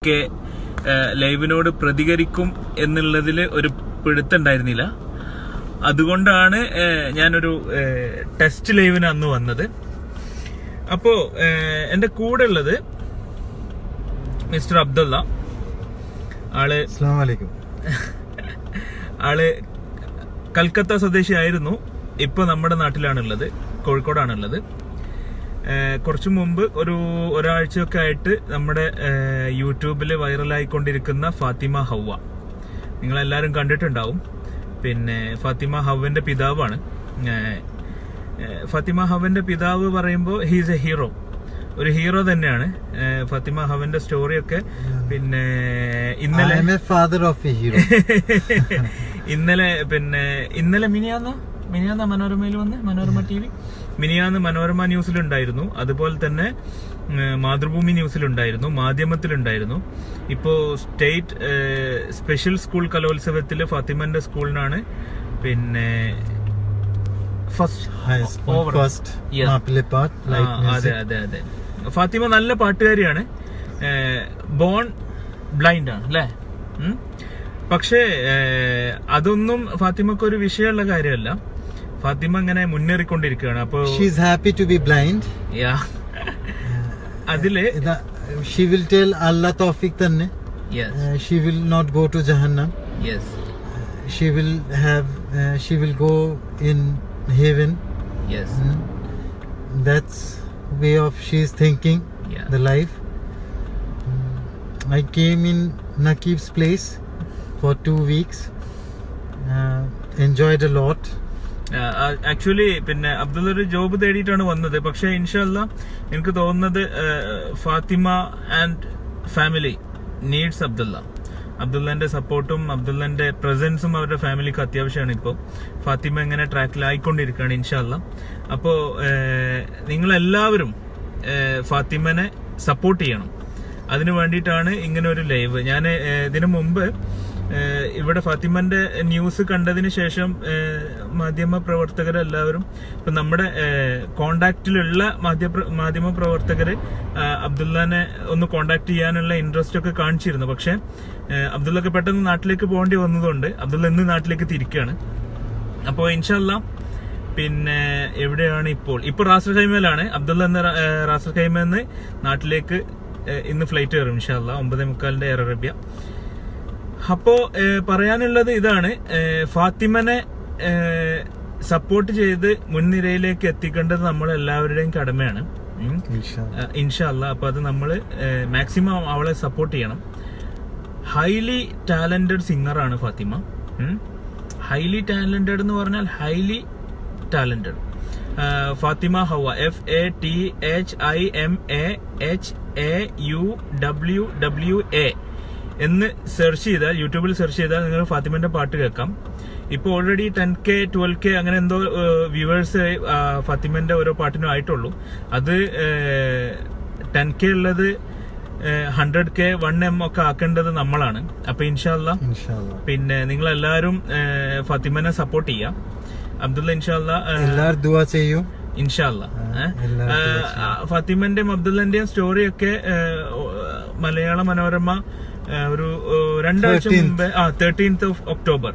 10K ലൈവിനോട് പ്രതികരിക്കും എന്നുള്ളതിൽ ഒരു പിടുത്തുണ്ടായിരുന്നില്ല. അതുകൊണ്ടാണ് ഞാനൊരു ടെസ്റ്റ് ലൈവിന് അന്ന് വന്നത്. അപ്പോ എന്റെ കൂടെ ഉള്ളത് മിസ്റ്റർ അബ്ദുള്ള. ആള് കൽക്കത്ത സ്വദേശിയായിരുന്നു. ഇപ്പൊ നമ്മുടെ നാട്ടിലാണുള്ളത്, കോഴിക്കോടാണുള്ളത്. കുറച്ചു മുമ്പ് ഒരാഴ്ചയൊക്കെ ആയിട്ട് നമ്മുടെ യൂട്യൂബിൽ വൈറലായിക്കൊണ്ടിരിക്കുന്ന ഫാത്തിമ ഹവ്വ നിങ്ങളെല്ലാരും കണ്ടിട്ടുണ്ടാവും. പിന്നെ ഫാത്തിമ ഹവ്വന്റെ പിതാവാണ്. ഫാത്തിമ ഹവ്വന്റെ പിതാവ് പറയുമ്പോൾ ഹീസ് എ ഹീറോ, ഒരു ഹീറോ തന്നെയാണ്. ഫാത്തിമ ഹവ്വന്റെ സ്റ്റോറിയൊക്കെ പിന്നെ ഇന്നലെ മിനിയാന്ന മനോരമയിൽ വന്ന് മനോരമ TV മിനിയാന്ന് മനോരമ ന്യൂസിലുണ്ടായിരുന്നു. അതുപോലെ തന്നെ മാതൃഭൂമി ന്യൂസിലുണ്ടായിരുന്നു, മാധ്യമത്തിലുണ്ടായിരുന്നു. ഇപ്പോ സ്റ്റേറ്റ് സ്പെഷ്യൽ സ്കൂൾ കലോത്സവത്തില് ഫാത്തിമന്റെ സ്കൂളിനാണ് പിന്നെ അതെ. ഫാത്തിമ നല്ല പാട്ടുകാരിയാണ്. ബോൺ ബ്ലൈൻഡ് ആണ് അല്ലേ? പക്ഷേ അതൊന്നും ഫാത്തിമക്ക് ഒരു വിഷയമുള്ള കാര്യമല്ല. ഫാത്തിമ ഇങ്ങനെ മുന്നേറിക്കൊണ്ടിരിക്കുകയാണ്. അപ്പൊ ഹാപ്പി ടു ബി ബ്ലൈൻഡ്. അതില് she will tell Allah tawfiq tanne. Yes. She will not go to Jahannam. Yes. She will go in heaven. Yes. That's way of she's thinking. Yeah. The life. I came in Naqib's place for 2 weeks. Enjoyed a lot. Actually പിന്നെ അബ്ദുള്ള ഒരു job തേടിയിട്ടാണ് വന്നത്. പക്ഷെ ഇൻഷാല്ലാ എനിക്ക് തോന്നുന്നത് Fathima and family needs അബ്ദുള്ളന്റെ സപ്പോർട്ടും അബ്ദുള്ളന്റെ പ്രസൻസും അവരുടെ ഫാമിലിക്ക് അത്യാവശ്യമാണ്. ഇപ്പോൾ ഫാത്തിമ ഇങ്ങനെ ട്രാക്കിലായിക്കൊണ്ടിരിക്കുകയാണ് ഇൻഷാല്ലാ. അപ്പോ നിങ്ങളെല്ലാവരും ഫാത്തിമനെ സപ്പോർട്ട് ചെയ്യണം. അതിനു വേണ്ടിയിട്ടാണ് ഇങ്ങനെ ഒരു ലൈവ്. ഞാൻ ഇതിനു മുമ്പ് ഇവിടെ ഫാത്തിമന്റെ ന്യൂസ് കണ്ടതിന് ശേഷം മാധ്യമ പ്രവർത്തകരെല്ലാവരും ഇപ്പൊ നമ്മുടെ കോണ്ടാക്റ്റിലുള്ള മാധ്യമ പ്രവർത്തകര് അബ്ദുള്ളനെ ഒന്ന് കോണ്ടാക്ട് ചെയ്യാനുള്ള ഇൻട്രസ്റ്റ് ഒക്കെ കാണിച്ചിരുന്നു. പക്ഷെ അബ്ദുള്ളക്ക് പെട്ടെന്ന് നാട്ടിലേക്ക് പോകേണ്ടി വന്നതുകൊണ്ട് അബ്ദുള്ള ഇന്ന് നാട്ടിലേക്ക് തിരിക്കുകയാണ്. അപ്പോ ഇൻഷാല്ലാ പിന്നെ എവിടെയാണ് ഇപ്പോൾ റാസൽ ഖൈമയിലാണ്. അബ്ദുള്ള എന്ന റാസൽ ഖൈമെന്ന് നാട്ടിലേക്ക് ഇന്ന് ഫ്ലൈറ്റ് കയറും ഇൻഷാല്ലാ 9:45 എയർ അറേബ്യ. അപ്പോ പറയാനുള്ളത് ഇതാണ്, ഫാത്തിമനെ സപ്പോർട്ട് ചെയ്ത് മുൻനിരയിലേക്ക് എത്തിക്കേണ്ടത് നമ്മളെല്ലാവരുടെയും കടമയാണ് ഇൻഷാല്ലാ. അപ്പൊ അത് നമ്മൾ മാക്സിമം അവളെ സപ്പോർട്ട് ചെയ്യണം. ഹൈലി ടാലന്റഡ് സിംഗറാണ് ഫാത്തിമ. ഹൈലി ടാലന്റഡ് എന്ന് പറഞ്ഞാൽ highly talented. Fatima Hauwa FATIMAHAUWWA എന്ന് സെർച്ച് ചെയ്താൽ, യൂട്യൂബിൽ സെർച്ച് ചെയ്താൽ നിങ്ങൾ ഫാത്തിമന്റെ പാട്ട് കേൾക്കാം. ഇപ്പൊ ഓൾറെഡി 10K 12K അങ്ങനെ എന്തോ വ്യൂവേഴ്സ് ഫാത്തിമന്റെ ഓരോ പാട്ടിനും ആയിട്ടുള്ളൂ. അത് 10K ഉള്ളത് 100K 1M ഒക്കെ ആക്കേണ്ടത് നമ്മളാണ്. അപ്പൊ ഇൻഷാല്ലാ പിന്നെ നിങ്ങളെല്ലാരും ഫാത്തിമനെ സപ്പോർട്ട് ചെയ്യാം. അബ്ദുള്ള ഇൻഷാല്ലാ എല്ലാവരും ദുആ ചെയ്യും ഇൻഷാല്ലാ. ഫാത്തിമന്റെയും അബ്ദുള്ളന്റെയും സ്റ്റോറിയൊക്കെ മലയാള മനോരമ ഒരു 2 ആഴ്ച മുമ്പ് 13th of October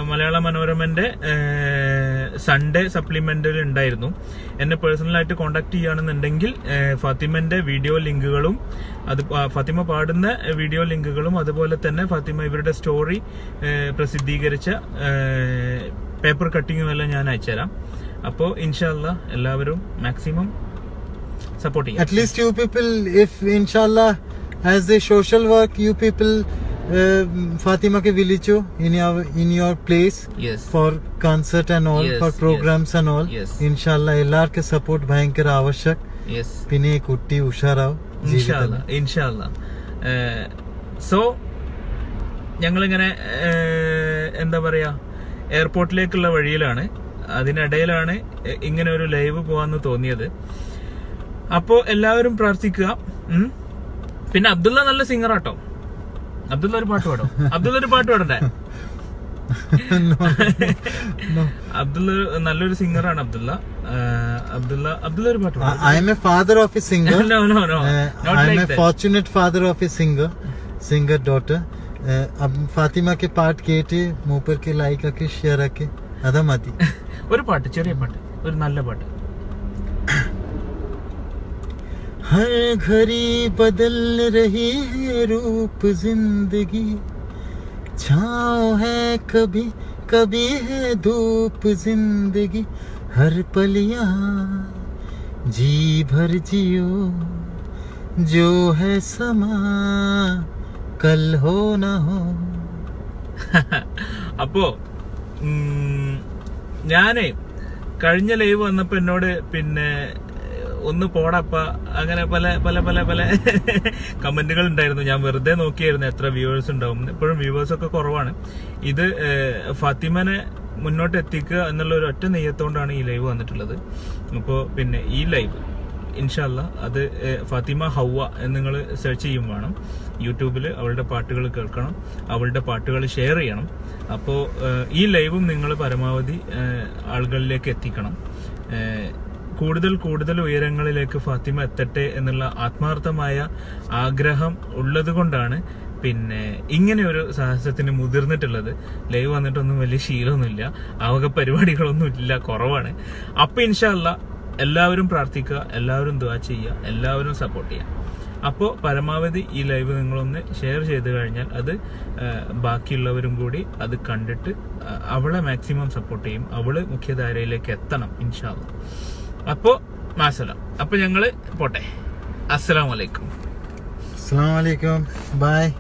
Malayala മനോരമന്റെ Sunday സപ്ലിമെന്റിൽ ഉണ്ടായിരുന്നു. എന്നെ പേഴ്സണലായിട്ട് കോണ്ടാക്ട് ചെയ്യുകയാണെന്നുണ്ടെങ്കിൽ ഫാത്തിമന്റെ വീഡിയോ ലിങ്കുകളും ഫാത്തിമ പാടുന്ന വീഡിയോ ലിങ്കുകളും അതുപോലെ തന്നെ ഫാത്തിമ ഇവരുടെ സ്റ്റോറി പ്രസിദ്ധീകരിച്ച പേപ്പർ കട്ടിങ്ങും എല്ലാം ഞാൻ അയച്ചുതരാം. അപ്പോ ഇൻഷാല്ലാ എല്ലാവരും മാക്സിമം സപ്പോർട്ട് ചെയ്യാം. At least you people, if inshallah as a social work, you people Fatima ke village in your place. Yes. For concert and all, yes, for programs yes, and all. Yes. Inshallah ellarke support bhayankara avashyak. Yes. Pine kutti usharao. Inshallah. So ഞങ്ങളിങ്ങനെ എന്താ പറയാ എയർപോർട്ടിലേക്കുള്ള വഴിയിലാണ്. അതിനിടയിലാണ് ഇങ്ങനെ ഒരു live പോവാന്ന് തോന്നിയത്. അപ്പോ എല്ലാവരും പ്രാർത്ഥിക്കുക. പിന്നെ അബ്ദുള്ള നല്ല സിംഗറാട്ടോ. അബ്ദുള്ള ഒരു പാട്ട് പാടോ? അബ്ദുള്ള ഒരു പാട്ട് പാടണ്ടേ? No. അബ്ദുള്ള നല്ലൊരു സിംഗറാണ് അബ്ദുള്ള ഒരു പാട്ട് I am a father of a singer. No, not I am like a that. fortunate father of a singer daughter. अब फातिमा के पार्ट കേട്ട് മൂപ്പർക്ക് ലൈക്ക് ആക്കി ഷെയർ ആക്കി അതാ മതി. ഒരു പാട്ട്, ചെറിയ പാട്ട്, ഒരു നല്ല പാട്ട്. हर घड़ी बदल रही है रूप जिंदगी, छाँव है कभी कभी है धूप जिंदगी, हर पल यहाँ जी भर जियो, जो है समा कल हो ना हो. അപ്പോ ഞാനേ കഴിഞ്ഞ ലൈവ് വന്നപ്പോ എന്നോട് പിന്നെ ഒന്ന് പോടപ്പ അങ്ങനെ പല പല പല പല കമന്റുകൾ ഉണ്ടായിരുന്നു. ഞാൻ വെറുതെ നോക്കിയായിരുന്നു എത്ര വ്യൂവേഴ്സ് ഉണ്ടാവും. ഇപ്പോഴും വ്യൂവേഴ്സ് ഒക്കെ കുറവാണ്. ഇത് ഫാത്തിമനെ മുന്നോട്ട് എത്തിക്കുക എന്നുള്ള ഒരു ഒറ്റ നെയ്യത്തോണ്ടാണ് ഈ ലൈവ് വന്നിട്ടുള്ളത്. അപ്പോൾ പിന്നെ ഈ ലൈവ് ഇൻഷാല്ലാ അത് ഫാത്തിമ ഹൗവ എന്ന് നിങ്ങൾ സെർച്ച് ചെയ്യും വേണം. യൂട്യൂബിൽ അവളുടെ പാട്ടുകൾ കേൾക്കണം, അവളുടെ പാട്ടുകൾ ഷെയർ ചെയ്യണം. അപ്പോൾ ഈ ലൈവും നിങ്ങൾ പരമാവധി ആളുകളിലേക്ക് എത്തിക്കണം. കൂടുതൽ കൂടുതൽ ഉയരങ്ങളിലേക്ക് ഫാത്തിമ എത്തട്ടെ എന്നുള്ള ആത്മാർത്ഥമായ ആഗ്രഹം ഉള്ളത് കൊണ്ടാണ് പിന്നെ ഇങ്ങനെ ഒരു സാഹസത്തിന് മുതിർന്നിട്ടുള്ളത്. ലൈവ് വന്നിട്ടൊന്നും വലിയ ശീലമൊന്നുമില്ല, ആവക പരിപാടികളൊന്നും ഇല്ല, കുറവാണ്. അപ്പൊ ഇൻഷാല്ലാ എല്ലാവരും പ്രാർത്ഥിക്കുക, എല്ലാവരും ദുആ ചെയ്യുക, എല്ലാവരും സപ്പോർട്ട് ചെയ്യുക. അപ്പോൾ പരമാവധി ഈ ലൈവ് നിങ്ങളൊന്ന് ഷെയർ ചെയ്ത് കഴിഞ്ഞാൽ അത് ബാക്കിയുള്ളവരും കൂടി അത് കണ്ടിട്ട് അവളെ മാക്സിമം സപ്പോർട്ട് ചെയ്യും. അവള് മുഖ്യധാരയിലേക്ക് എത്തണം ഇൻഷാല്ലാ. അപ്പോ മാസലാം. അപ്പൊ ഞങ്ങള് പോട്ടെ. അസ്സലാമു അലൈക്കും. Assalamu alaikum. Bye.